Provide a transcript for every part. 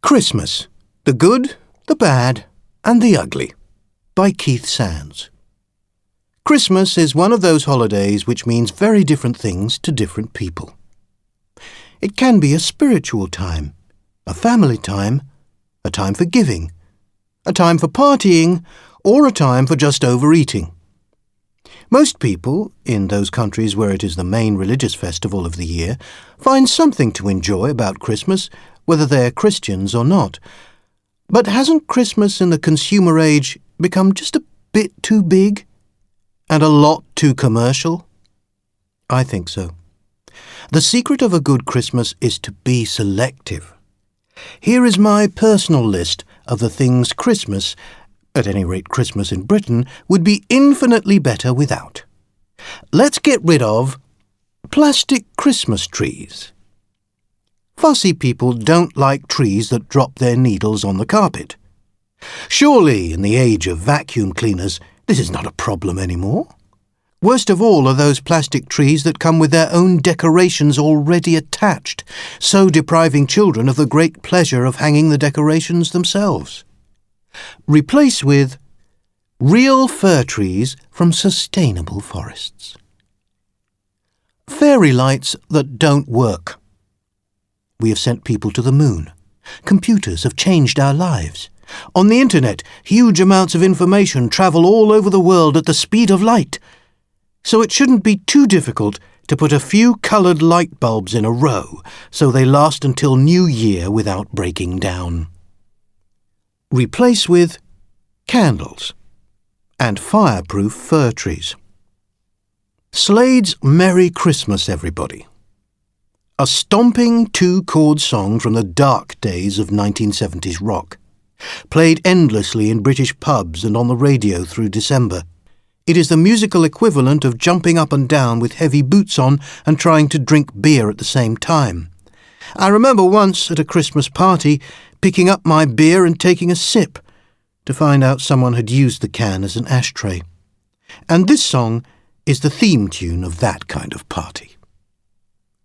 Christmas, the Good, the Bad and the Ugly, by Keith Sands. Christmas is one of those holidays which means very different things to different people. It can be a spiritual time, a family time, a time for giving, a time for partying, or a time for just overeating. Most people, in those countries where it is the main religious festival of the year, find something to enjoy about Christmas, whether they're Christians or not. But hasn't Christmas in the consumer age become just a bit too big? And a lot too commercial? I think so. The secret of a good Christmas is to be selective. Here is my personal list of the things Christmas, at any rate Christmas in Britain, would be infinitely better without. Let's get rid of plastic Christmas trees. Fussy people don't like trees that drop their needles on the carpet. Surely, in the age of vacuum cleaners, this is not a problem anymore. Worst of all are those plastic trees that come with their own decorations already attached, so depriving children of the great pleasure of hanging the decorations themselves. Replace with real fir trees from sustainable forests. Fairy lights that don't work. We have sent people to the moon. Computers have changed our lives. On the internet, huge amounts of information travel all over the world at the speed of light. So it shouldn't be too difficult to put a few coloured light bulbs in a row so they last until New Year without breaking down. Replace with candles and fireproof fir trees. Slade's Merry Christmas, everybody. A stomping two-chord song from the dark days of 1970s rock, played endlessly in British pubs and on the radio through December. It is the musical equivalent of jumping up and down with heavy boots on and trying to drink beer at the same time. I remember once at a Christmas party picking up my beer and taking a sip to find out someone had used the can as an ashtray. And this song is the theme tune of that kind of party.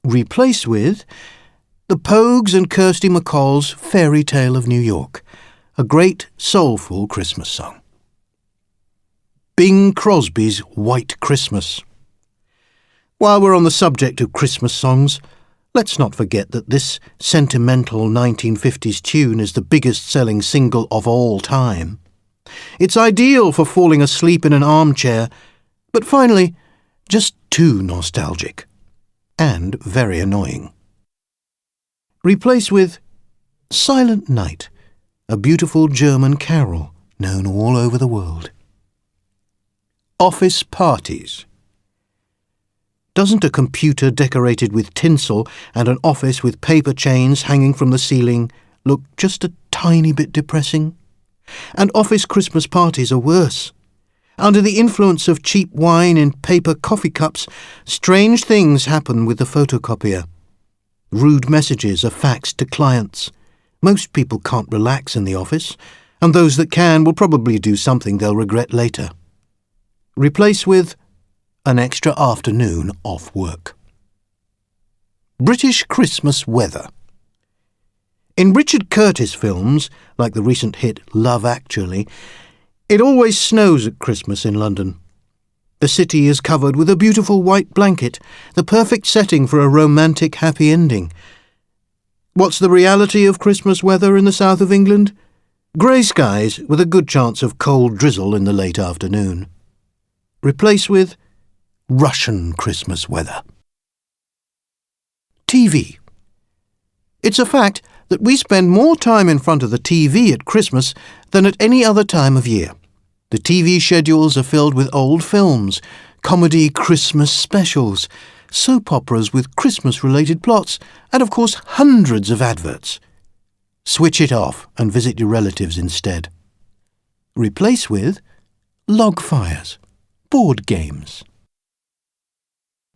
Replace with the Pogues and Kirsty MacColl's Fairy Tale of New York, a great soulful Christmas song. Bing Crosby's White Christmas. While we're on the subject of Christmas songs, let's not forget that this sentimental 1950s tune is the biggest-selling single of all time. It's ideal for falling asleep in an armchair, but finally, just too nostalgic. And very annoying. Replace with Silent Night, a beautiful German carol known all over the world. Office parties. Doesn't a computer decorated with tinsel and an office with paper chains hanging from the ceiling look just a tiny bit depressing? And office Christmas parties are worse. Under the influence of cheap wine in paper coffee cups, strange things happen with the photocopier. Rude messages are faxed to clients. Most people can't relax in the office, and those that can will probably do something they'll regret later. Replace with an extra afternoon off work. British Christmas weather. In Richard Curtis films, like the recent hit Love Actually, it always snows at Christmas in London. The city is covered with a beautiful white blanket, the perfect setting for a romantic happy ending. What's the reality of Christmas weather in the south of England? Grey skies with a good chance of cold drizzle in the late afternoon. Replace with Russian Christmas weather. TV. It's a fact that we spend more time in front of the TV at Christmas than at any other time of year. The TV schedules are filled with old films, comedy Christmas specials, soap operas with Christmas-related plots, and of course hundreds of adverts. Switch it off and visit your relatives instead. Replace with log fires, board games.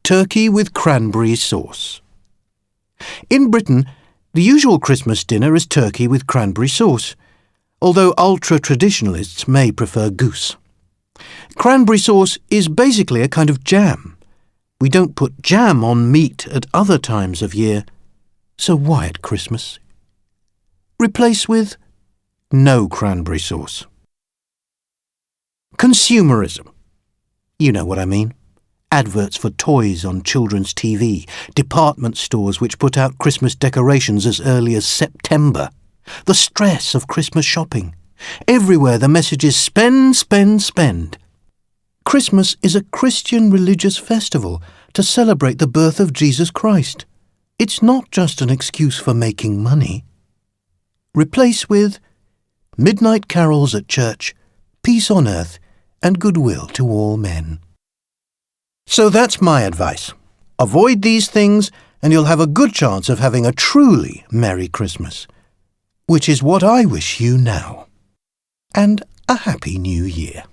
Turkey with cranberry sauce. In Britain, the usual Christmas dinner is turkey with cranberry sauce, although ultra-traditionalists may prefer goose. Cranberry sauce is basically a kind of jam. We don't put jam on meat at other times of year, so why at Christmas? Replace with no cranberry sauce. Consumerism. You know what I mean. Adverts for toys on children's TV, department stores which put out Christmas decorations as early as September. The stress of Christmas shopping. Everywhere the message is spend, spend, spend. Christmas is a Christian religious festival to celebrate the birth of Jesus Christ. It's not just an excuse for making money. Replace with midnight carols at church, peace on earth, and goodwill to all men. So that's my advice. Avoid these things and you'll have a good chance of having a truly Merry Christmas, which is what I wish you now. And a Happy New Year.